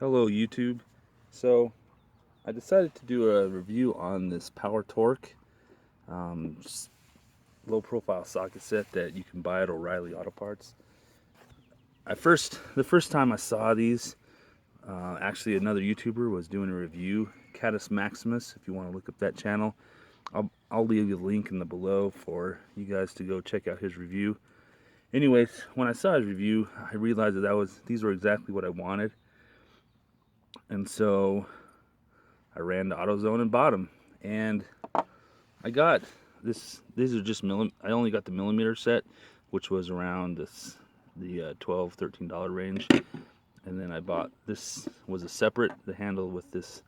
Hello YouTube. So I decided to do a review on this Power Torque low profile socket set that you can buy at O'Reilly Auto Parts. The first time I saw these, actually another YouTuber was doing a review, Catus Maximus. If you want to look up that channel, I'll leave you a link in the below for you guys to go check out his review. Anyways, when I saw his review, I realized that these were exactly what I wanted. And so I ran to AutoZone and bought them. And I got this. These are just I only got the millimeter set, which was around the $12, $13 range. And then I bought this was a separate the handle with this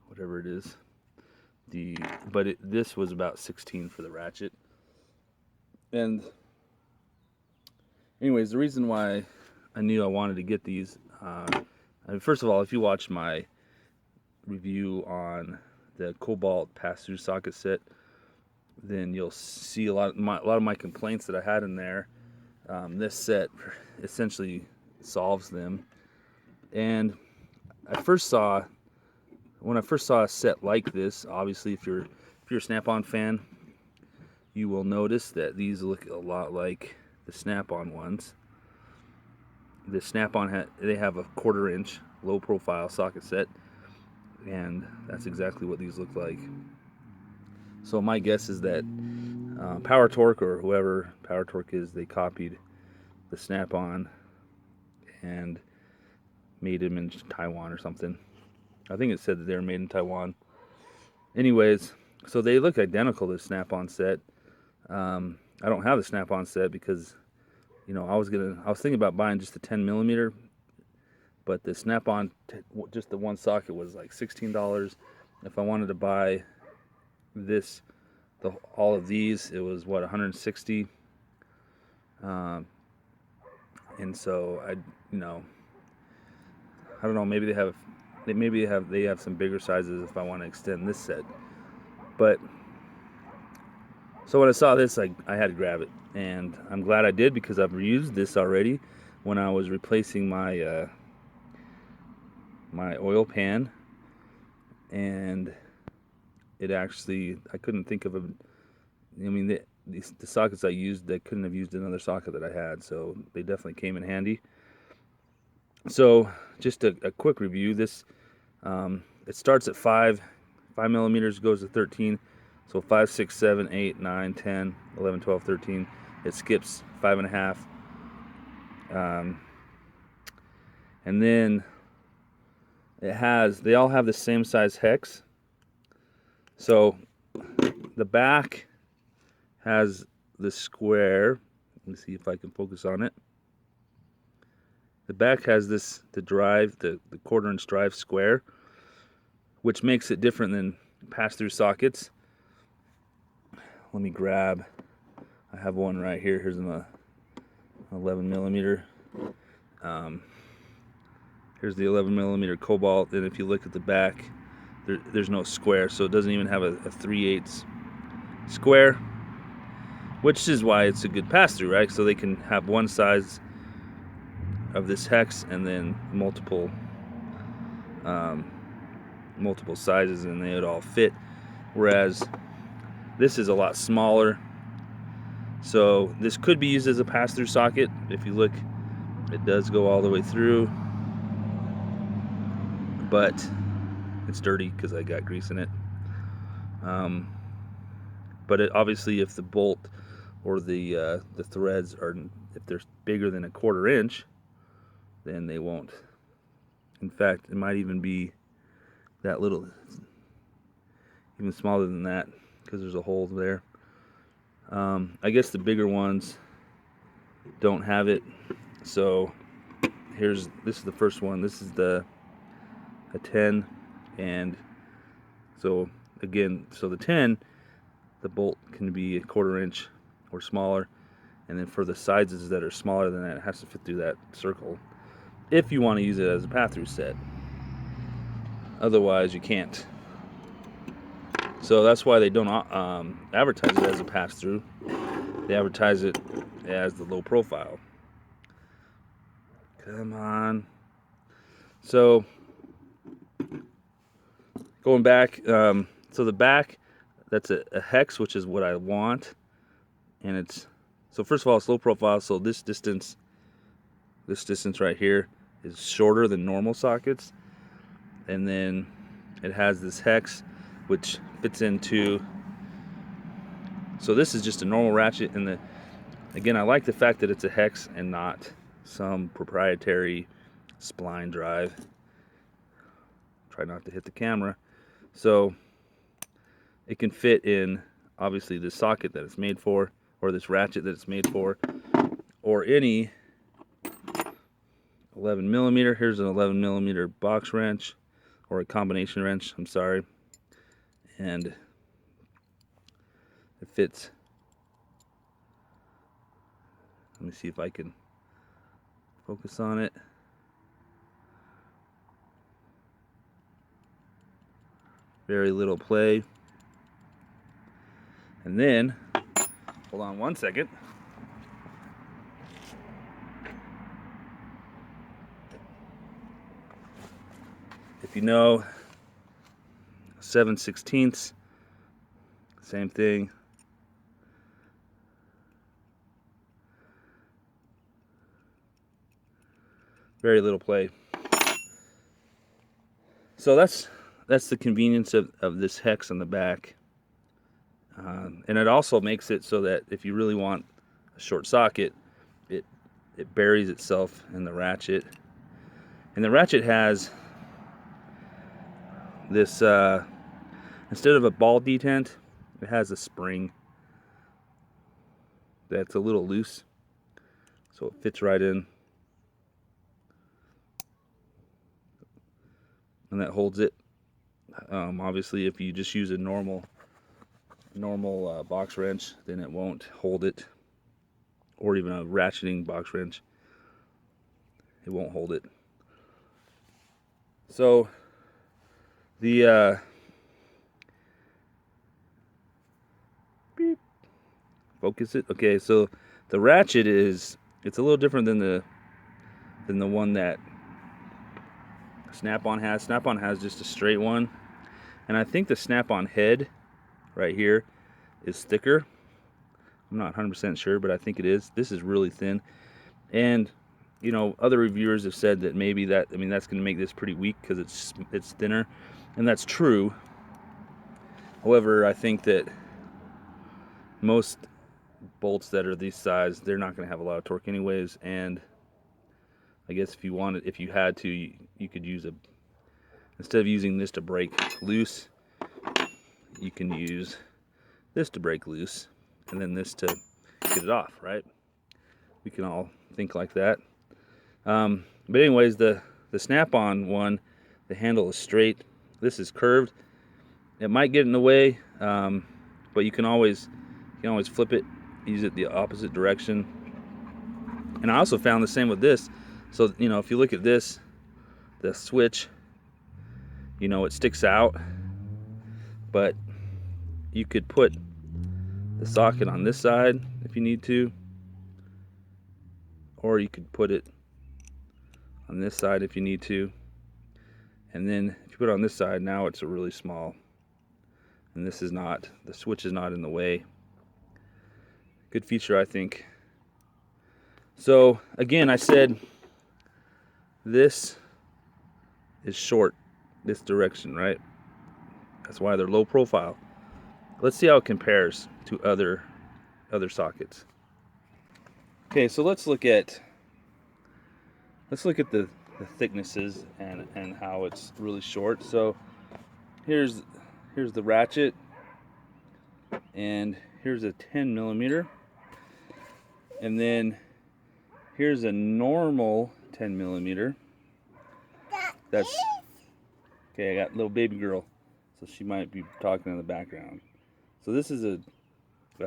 whatever it is. This was about 16 for the Ratchet. And anyways, the reason why I knew I wanted to get these, first of all, if you watch my review on the Cobalt pass-through socket set, then you'll see a lot of my complaints that I had in there. This set essentially solves them. And when I first saw a set like this, obviously if you're a Snap-on fan, you will notice that these look a lot like the Snap-on ones. The Snap-on they have a 1/4 inch low profile socket set, and that's exactly what these look like. So my guess is that Power Torque, or whoever Power Torque is, they copied the Snap-on and made them in Taiwan or something. I think it said that they were made in Taiwan. Anyways, so they look identical to the Snap-on set. I don't have the Snap-on set because, you know, I was thinking about buying just the 10 millimeter, but the Snap-on, just the one socket, was like $16. If I wanted to buy this, all of these, it was what, $160. And so I don't know. Maybe they have some bigger sizes if I want to extend this set. But so when I saw this, I had to grab it, and I'm glad I did because I've reused this already when I was replacing my my oil pan, and it actually, I couldn't think of the sockets I used, I couldn't have used another socket that I had, so they definitely came in handy. So just a quick review. This it starts at 5 millimeters, goes to 13. So 5, 6, 7, 8, 9, 10, 11, 12, 13. It skips 5.5. And then they all have the same size hex. So the back has the square. Let me see if I can focus on it. The back has the 1/4 inch drive square, which makes it different than pass-through sockets. Let me grab, I have one right here. Here's an 11 millimeter. Here's the 11 millimeter Cobalt, and if you look at the back, there's no square, so it doesn't even have a 3/8 square, which is why it's a good pass-through, right? So they can have one size of this hex and then multiple sizes, and they would all fit. Whereas this is a lot smaller, so this could be used as a pass-through socket. If you look, it does go all the way through, but it's dirty because I got grease in it. But obviously, if the bolt or the threads if they're bigger than a 1/4 inch, then they won't. In fact, it might even be that little, even smaller than that, because there's a hole there. I guess the bigger ones don't have it. So this is the first one. This is a 10, and so again, so the 10, the bolt can be a 1/4 inch or smaller, and then for the sizes that are smaller than that, it has to fit through that circle if you want to use it as a pass-through set. Otherwise, you can't. So that's why they don't advertise it as a pass-through. They advertise it as the low profile. Come on. So going back, so the back, that's a hex, which is what I want, and it's, so first of all, it's low profile, so this distance right here is shorter than normal sockets, and then it has this hex which fits into, so this is just a normal ratchet, and again, I like the fact that it's a hex and not some proprietary spline drive. Try not to hit the camera. So it can fit in, obviously, this socket that it's made for, or this ratchet that it's made for, or any 11mm. Here's an 11mm box wrench, or a combination wrench, I'm sorry. And it fits. Let me see if I can focus on it. Very little play. And then, hold on one second. If you know 7/16, same thing. Very little play. So that's the convenience of this hex on the back. And it also makes it so that if you really want a short socket, it buries itself in the ratchet. And the ratchet has this, instead of a ball detent, it has a spring that's a little loose, so it fits right in, and that holds it. Obviously, if you just use a normal box wrench, then it won't hold it, or even a ratcheting box wrench, it won't hold it. So the beep, focus it. Okay, so the ratchet it's a little different than the one that Snap-on has. Snap-on has just a straight one, and I think the Snap-on head right here is thicker. I'm not 100% sure, but I think it is. This is really thin, and you know, other reviewers have said that maybe that's going to make this pretty weak because it's thinner, and that's true. However, I think that most bolts that are this size, they're not going to have a lot of torque anyways, and I guess if you had to, you could use instead of using this to break loose, you can use this to break loose, and then this to get it off, right? We can all think like that. But anyways, the Snap-on one, the handle is straight. This is curved. It might get in the way, but you can always flip it, use it the opposite direction. And I also found the same with this. So, you know, if you look at this, the switch, you know, it sticks out, but you could put the socket on this side if you need to, or you could put it on this side if you need to. And then if you put it on this side, now it's a really small, and this is not, the switch is not in the way. Good feature, I think. So again, I said this is short, this direction, right? That's why they're low profile. Let's see how it compares to other sockets. Okay, so let's look at the thicknesses and how it's really short. So here's the ratchet, and here's a 10mm, and then here's a normal 10mm. That's okay. I got little baby girl, so she might be talking in the background. So this is a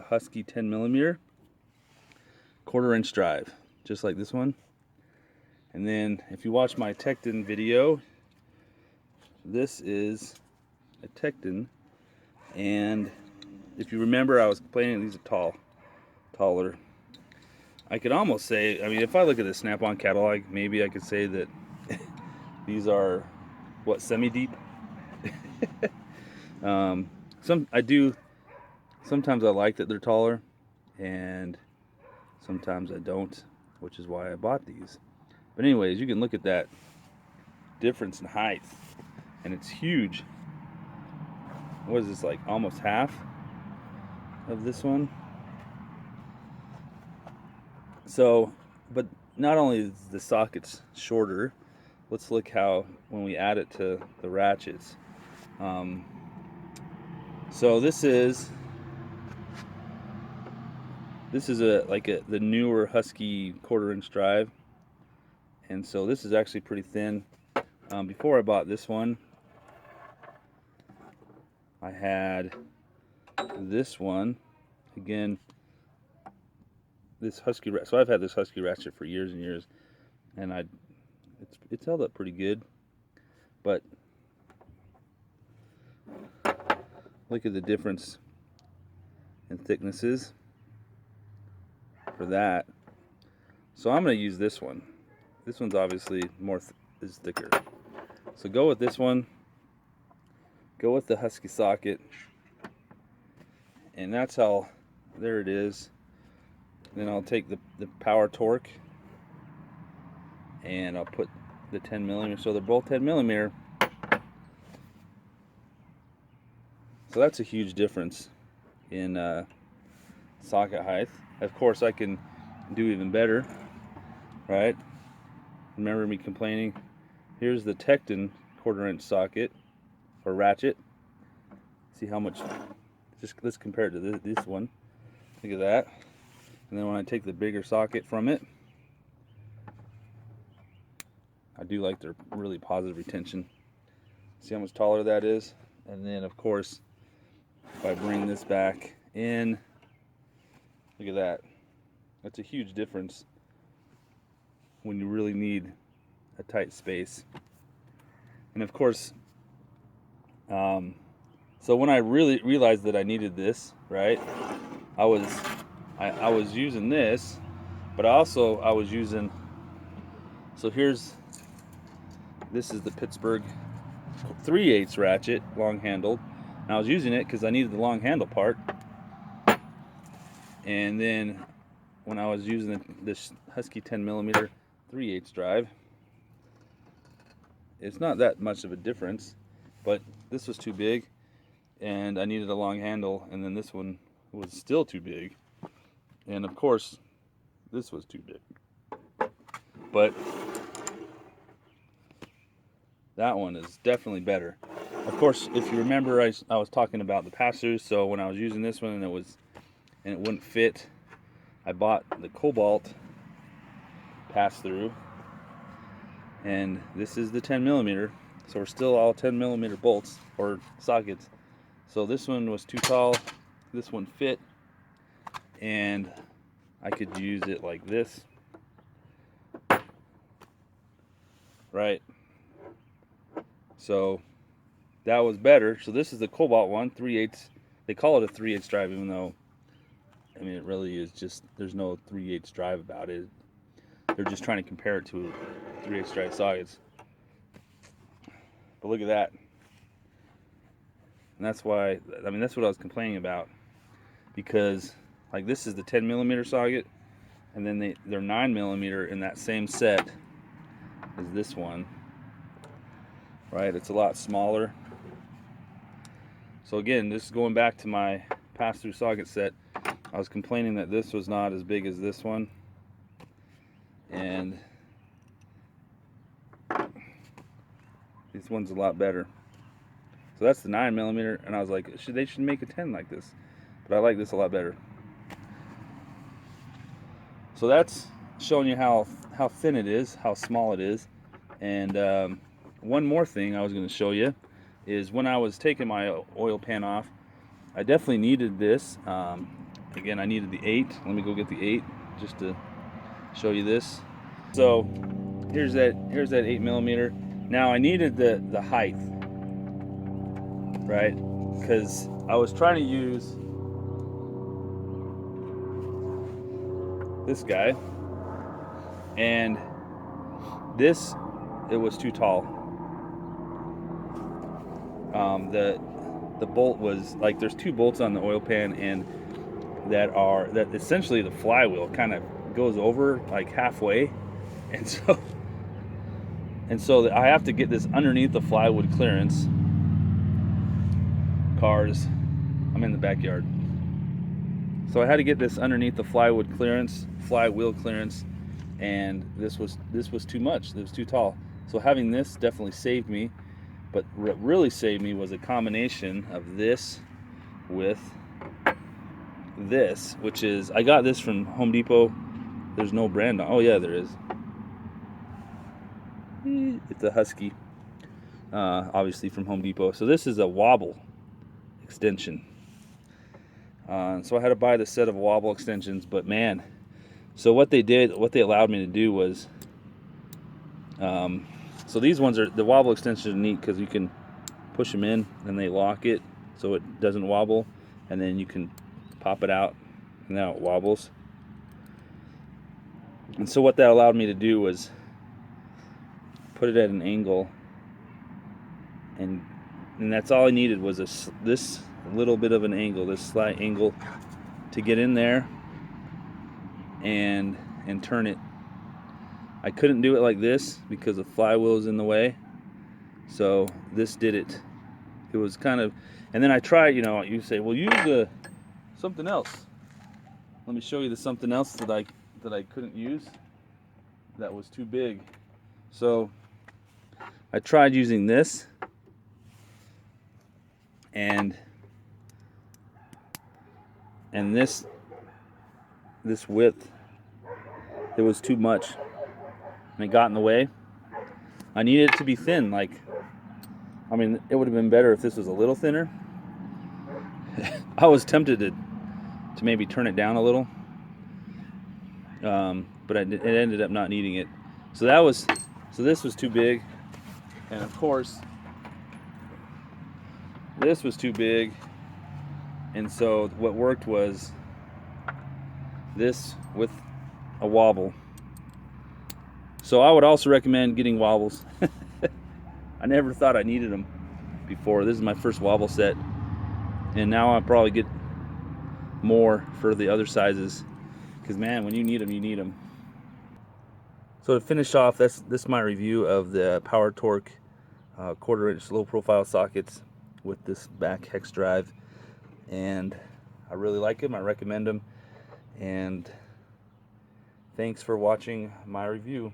Husky 10mm, 1/4" drive, just like this one. And then if you watch my Tecton video, this is a Tecton, and if you remember, I was complaining these are taller. I could almost say, I mean, if I look at the Snap-on catalog, maybe I could say that these are, what, semi-deep? Sometimes I like that they're taller, and sometimes I don't, which is why I bought these. But anyways, you can look at that difference in height, and it's huge. What is this, like almost half of this one? So, but not only is the sockets shorter, let's look how when we add it to the ratchets. So this is the newer Husky 1/4-inch drive, and so this is actually pretty thin. Before I bought this one, I had this one. Again, this Husky, so I've had this Husky ratchet for years and years, and it's held up pretty good. But look at the difference in thicknesses for that. So I'm going to use this one. This one's obviously is thicker. So go with this one. Go with the Husky socket, and that's how. There it is. Then I'll take the power torque, and I'll put the 10mm. So they're both 10mm. So that's a huge difference in socket height. Of course, I can do even better, right? Remember me complaining? Here's the Tecton 1/4-inch socket or ratchet. See how much? Just let's compare it to this one. Look at that. And then when I take the bigger socket from it, I do like their really positive retention. See how much taller that is? And then of course, if I bring this back in, look at that. That's a huge difference when you really need a tight space. And of course, so when I really realized that I needed this, right, I was using this, but also I was using, so this is the Pittsburgh 3/8 ratchet, long handled, and I was using it because I needed the long handle part. And then when I was using this Husky 10mm 3/8 drive, it's not that much of a difference, but this was too big and I needed a long handle, and then this one was still too big, and of course this was too big. But that one is definitely better. Of course, if you remember, I was talking about the pass-throughs. So when I was using this one and it wouldn't fit, I bought the Cobalt pass-through, and this is the 10mm. So we're still all 10mm bolts or sockets. So this one was too tall, this one fit, and I could use it like this, right? So that was better. So this is the Cobalt one, 3/8. They call it a 3/8 drive, even though, I mean, it really is just, there's no 3/8 drive about it. They're just trying to compare it to 3/8 drive sockets. But look at that. And that's why, I mean, that's what I was complaining about, because like this is the 10mm socket, and then they're 9mm in that same set as this one, right? It's a lot smaller. So again, this is going back to my pass-through socket set. I was complaining that this was not as big as this one, and this one's a lot better. So that's the 9mm, and I was like, they should make a 10 like this, but I like this a lot better. So that's showing you how thin it is, how small it is. And one more thing I was going to show you is when I was taking my oil pan off, I definitely needed this. Again, I needed the 8. Let me go get the 8 just to show you this. So here's that 8mm. Now I needed the height, right? Because I was trying to use this guy, and this, it was too tall. The bolt was like, there's two bolts on the oil pan, and that essentially the flywheel kind of goes over like halfway, and so I have to get this underneath the plywood clearance. Cars, I'm in the backyard, so I had to get this underneath the flywheel clearance, and this was too much. It was too tall. So having this definitely saved me. But what really saved me was a combination of this with this, which is, I got this from Home Depot. There's no brand on. Oh yeah, there is. It's a Husky, obviously from Home Depot. So this is a Wobble Extension. So I had to buy the set of Wobble Extensions, but man, so what they allowed me to do was, so these ones the Wobble Extensions are neat because you can push them in and they lock it so it doesn't wobble, and then you can pop it out and now it wobbles. And so what that allowed me to do was put it at an angle, and that's all I needed was this little bit of an angle, this slight angle, to get in there and turn it. I couldn't do it like this because the flywheel is in the way, so this did it. It was kind of, and then I tried, you say, well, use something else. Let me show you the something else that I couldn't use, that was too big. So I tried using this, and this width, it was too much. And it got in the way. I needed it to be thin. Like, I mean, it would have been better if this was a little thinner. I was tempted to maybe turn it down a little, but it ended up not needing it. So this was too big, and of course this was too big. And so what worked was this with a wobble. So I would also recommend getting wobbles. I never thought I needed them before. This is my first wobble set, and now I'll probably get more for the other sizes, because man, when you need them, you need them. So to finish off, this is my review of the Power Torque 1/4 inch low profile sockets with this back hex drive, and I really like them. I recommend them, and thanks for watching my review.